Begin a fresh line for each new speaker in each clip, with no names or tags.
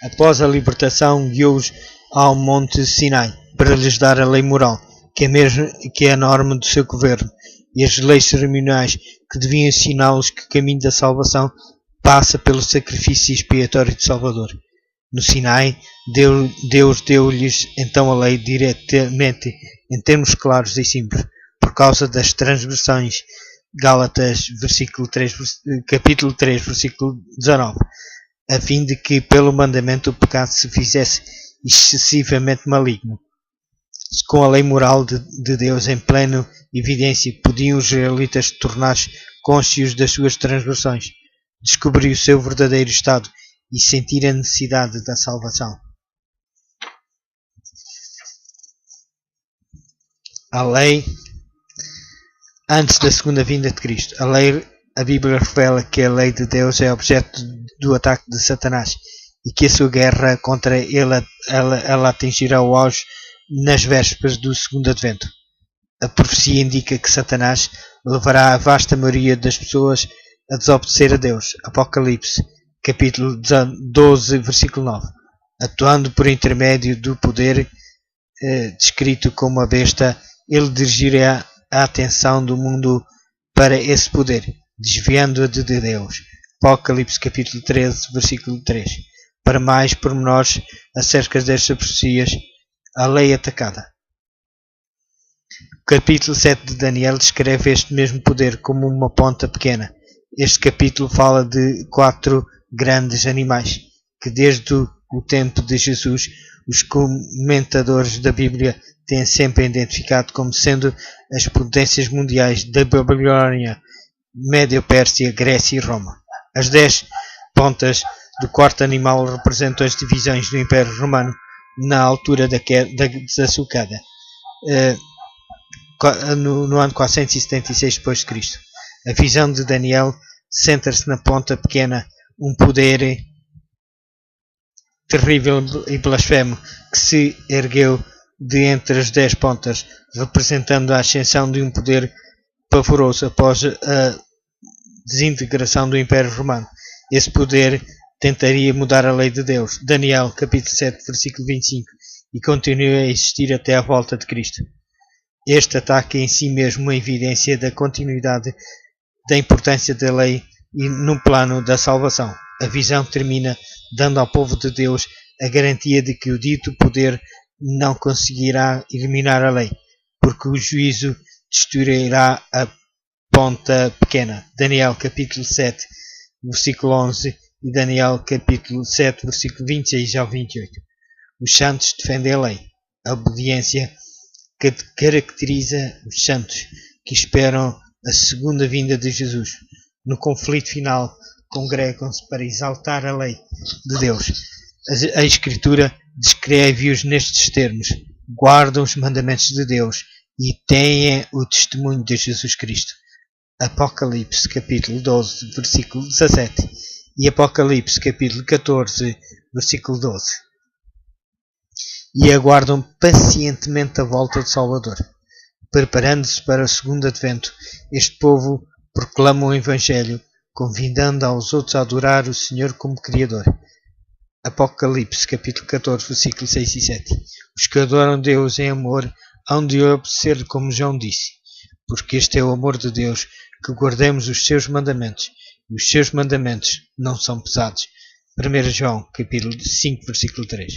Após a libertação, guiou-os ao Monte Sinai para lhes dar a lei moral, que é a norma do seu governo, e as leis cerimoniais que deviam ensiná-los que o caminho da salvação passa pelo sacrifício expiatório de Salvador. No Sinai, Deus deu-lhes então a lei diretamente, em termos claros e simples, por causa das transgressões. Gálatas capítulo 3, versículo 19, a fim de que pelo mandamento o pecado se fizesse excessivamente maligno. Com a lei moral de Deus em plena evidência, podiam os israelitas tornar-se conscientes das suas transgressões, descobrir o seu verdadeiro estado e sentir a necessidade da salvação. A lei antes da segunda vinda de Cristo. A Bíblia revela que a lei de Deus é objeto do ataque de Satanás e que a sua guerra contra ela atingirá o auge nas vésperas do segundo advento. A profecia indica que Satanás levará a vasta maioria das pessoas a desobedecer a Deus. Apocalipse, capítulo 12, versículo 9. Atuando por intermédio do poder descrito como a besta, ele dirigirá a atenção do mundo para esse poder, desviando-a de Deus. Apocalipse capítulo 13, versículo 3. Para mais pormenores acerca destas profecias, a lei atacada. O capítulo 7 de Daniel descreve este mesmo poder como uma ponta pequena. Este capítulo fala de 4 grandes animais, que desde o tempo de Jesus, os comentadores da Bíblia têm sempre identificado como sendo as potências mundiais da Babilônia, Médio-Pérsia, Grécia e Roma. As 10 pontas do quarto animal representam as divisões do Império Romano na altura da sua queda, no ano 476 d.C. A visão de Daniel centra-se na ponta pequena, um poder terrível e blasfemo que se ergueu de entre as 10 pontas, representando a ascensão de um poder pavoroso após a desintegração do Império Romano. Esse poder tentaria mudar a lei de Deus. Daniel, capítulo 7, versículo 25, e continua a existir até a volta de Cristo. Este ataque é em si mesmo uma evidência da continuidade da importância da lei e no plano da salvação. A visão termina dando ao povo de Deus a garantia de que o dito poder não conseguirá eliminar a lei, porque o juízo destruirá a ponta pequena. Daniel capítulo 7, versículo 11 e Daniel capítulo 7, versículo 26 ao 28. Os santos defendem a lei. A obediência que caracteriza os santos que esperam a segunda vinda de Jesus. No conflito final, congregam-se para exaltar a lei de Deus. A Escritura descreve-os nestes termos: guardam os mandamentos de Deus e têm o testemunho de Jesus Cristo. Apocalipse capítulo 12, versículo 17 e Apocalipse capítulo 14, versículo 12. E aguardam pacientemente a volta do Salvador. Preparando-se para o segundo advento, este povo proclama o Evangelho, convidando aos outros a adorar o Senhor como Criador. Apocalipse capítulo 14, versículos 6 e 7. Os que adoram Deus em amor hão de obedecer como João disse, porque este é o amor de Deus, que guardemos os seus mandamentos, e os seus mandamentos não são pesados. 1 João capítulo 5, versículo 3.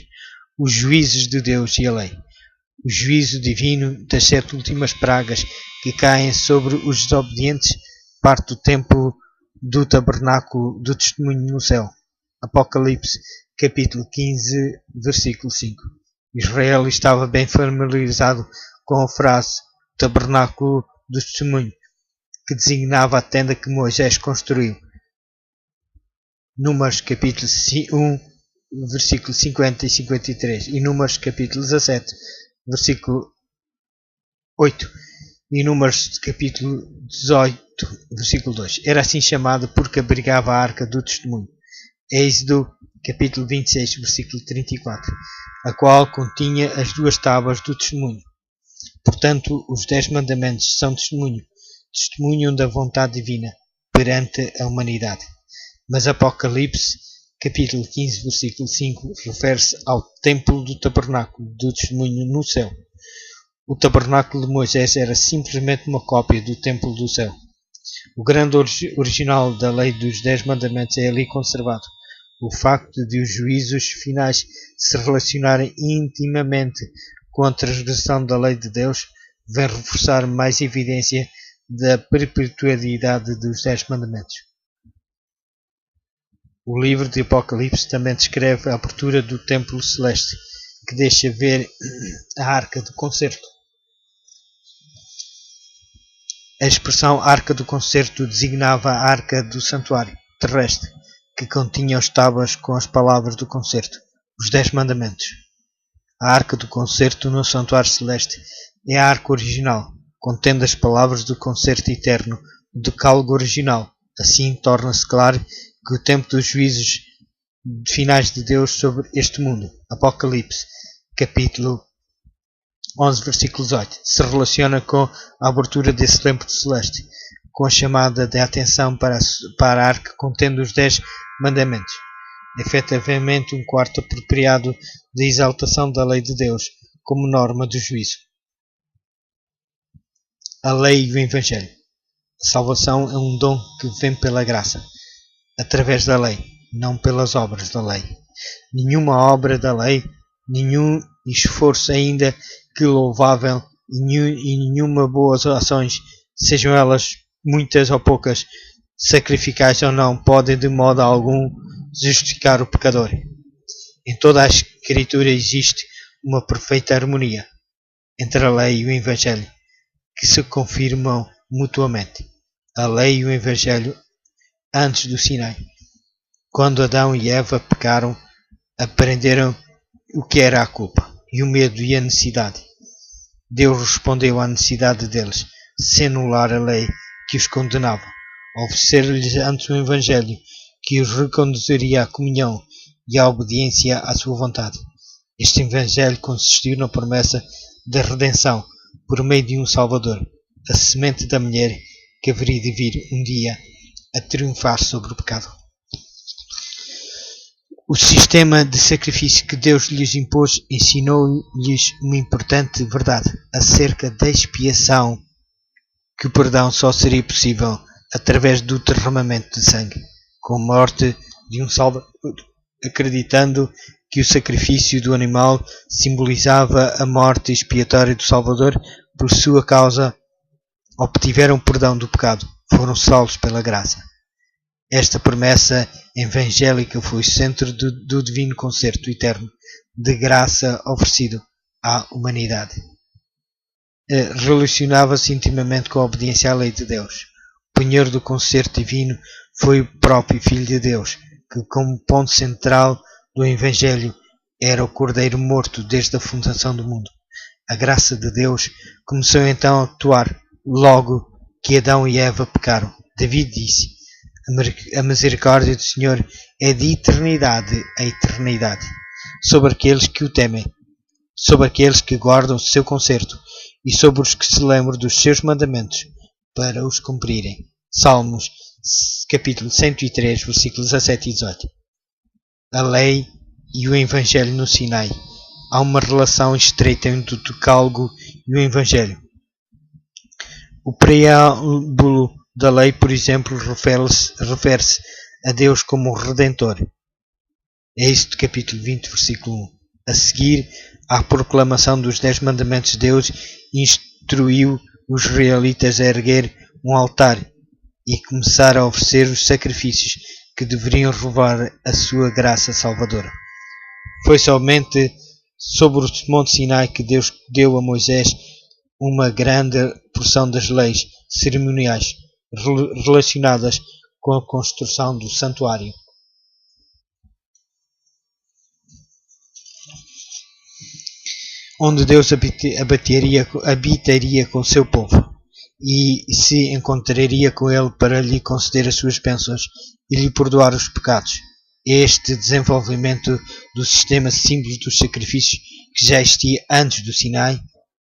Os juízos de Deus e a lei. O juízo divino das 7 últimas pragas que caem sobre os desobedientes parte do templo do tabernáculo do testemunho no céu. Apocalipse capítulo 15, versículo 5. Israel estava bem familiarizado com a frase tabernáculo do testemunho, que designava a tenda que Moisés construiu. Números capítulo 1, versículo 50 e 53. E Números capítulo 17, versículo 8. E Números capítulo 18, versículo 2. Era assim chamado porque abrigava a arca do testemunho. Êxodo capítulo 26, versículo 34. A qual continha as 2 tábuas do testemunho. Portanto, os 10 mandamentos são testemunham da vontade divina perante a humanidade. Mas Apocalipse capítulo 15, versículo 5, refere-se ao templo do tabernáculo do testemunho no céu. O tabernáculo de Moisés era simplesmente uma cópia do templo do céu. O grande original da lei dos 10 mandamentos é ali conservado. O facto de os juízos finais se relacionarem intimamente com a transgressão da lei de Deus vem reforçar mais evidência da perpetuidade dos 10 mandamentos. O livro de Apocalipse também descreve a abertura do templo celeste, que deixa ver a arca do concerto. A expressão arca do concerto designava a arca do santuário terrestre, que continha os tábuas com as palavras do concerto, os 10 mandamentos. A arca do concerto no santuário celeste é a arca original, contendo as palavras do concerto eterno, o decálogo original. Assim torna-se claro que o tempo dos juízos finais de Deus sobre este mundo, Apocalipse, capítulo 11, versículo 18, se relaciona com a abertura desse templo celeste, com a chamada de atenção para a arca contendo os 10 mandamentos. Efetivamente um quarto apropriado da exaltação da lei de Deus como norma do juízo. A lei e o Evangelho. A salvação é um dom que vem pela graça, através da lei, não pelas obras da lei. Nenhuma obra da lei, nenhum esforço ainda que louvável e nenhuma boas ações, sejam elas muitas ou poucas, sacrificais ou não, podem de modo algum justificar o pecador. Em toda a Escritura existe uma perfeita harmonia entre a lei e o Evangelho, que se confirmam mutuamente. A lei e o Evangelho antes do Sinai. Quando Adão e Eva pecaram, aprenderam o que era a culpa, e o medo e a necessidade. Deus respondeu à necessidade deles, sem anular a lei que os condenava, oferecer-lhes antes o Evangelho, que os reconduziria à comunhão e à obediência à sua vontade. Este Evangelho consistiu na promessa da redenção por meio de um Salvador, a semente da mulher que haveria de vir um dia a triunfar sobre o pecado. O sistema de sacrifício que Deus lhes impôs ensinou-lhes uma importante verdade acerca da expiação, que o perdão só seria possível através do derramamento de sangue, com a morte de um Salvador, acreditando que o sacrifício do animal simbolizava a morte expiatória do Salvador. Por sua causa obtiveram perdão do pecado, foram salvos pela graça. Esta promessa evangélica foi o centro do divino concerto eterno de graça oferecido à humanidade. Relacionava-se intimamente com a obediência à lei de Deus. O penhor do concerto divino foi o próprio Filho de Deus, que como ponto central do Evangelho era o Cordeiro morto desde a fundação do mundo. A graça de Deus começou então a atuar logo que Adão e Eva pecaram. David disse: a misericórdia do Senhor é de eternidade a eternidade sobre aqueles que o temem, sobre aqueles que guardam o seu concerto e sobre os que se lembram dos seus mandamentos para os cumprirem. Salmos, capítulo 103, versículos 17 e 18. A lei e o Evangelho no Sinai. Há uma relação estreita entre o decálogo e o Evangelho. O preâmbulo da lei, por exemplo, refere-se a Deus como Redentor. Êxodo capítulo 20, versículo 1. A seguir, à proclamação dos 10 mandamentos, Deus instruiu os israelitas a erguer um altar e começar a oferecer os sacrifícios que deveriam revelar a sua graça salvadora. Foi somente sobre o Monte Sinai que Deus deu a Moisés uma grande porção das leis cerimoniais relacionadas com a construção do santuário. Onde Deus habitaria com o seu povo e se encontraria com ele para lhe conceder as suas bênçãos e lhe perdoar os pecados. Este desenvolvimento do sistema simples dos sacrifícios, que já existia antes do Sinai,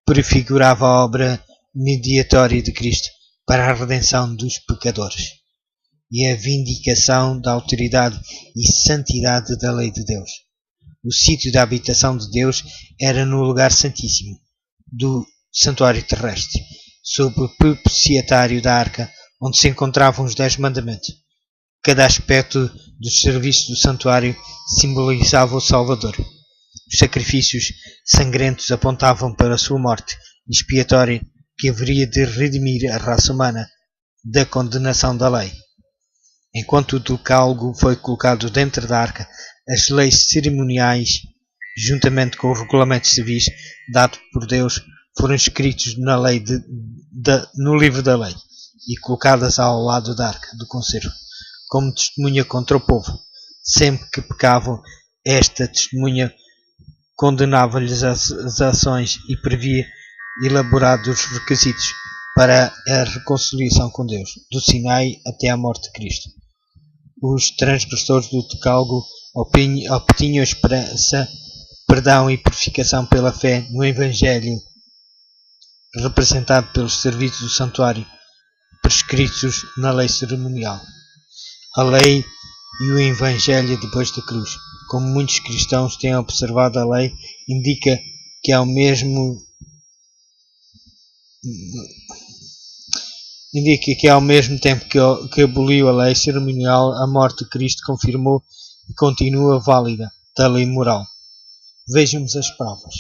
prefigurava a obra mediatória de Cristo para a redenção dos pecadores. e a vindicação da autoridade e santidade da lei de Deus. O sítio da habitação de Deus era no lugar santíssimo do santuário terrestre, sob o propiciatário da arca, onde se encontravam os 10 mandamentos. Cada aspecto dos serviços do santuário simbolizava o Salvador. Os sacrifícios sangrentos apontavam para a sua morte expiatória, que haveria de redimir a raça humana da condenação da lei. Enquanto o decálogo foi colocado dentro da arca, as leis cerimoniais, juntamente com os regulamentos civis dados por Deus, foram escritos no livro da lei e colocadas ao lado da arca do concerto, como testemunha contra o povo. Sempre que pecavam, esta testemunha condenava-lhes as ações e previa elaborados requisitos para a reconciliação com Deus, do Sinai até à morte de Cristo. Os transgressores do decálogo obtinham esperança, perdão e purificação pela fé no Evangelho, representado pelos serviços do santuário, prescritos na lei cerimonial. A lei e o Evangelho depois da cruz. Como muitos cristãos têm observado, a lei indica que ao mesmo tempo que aboliu a lei cerimonial, a morte de Cristo confirmou e continua válida da lei moral. Vejamos as provas.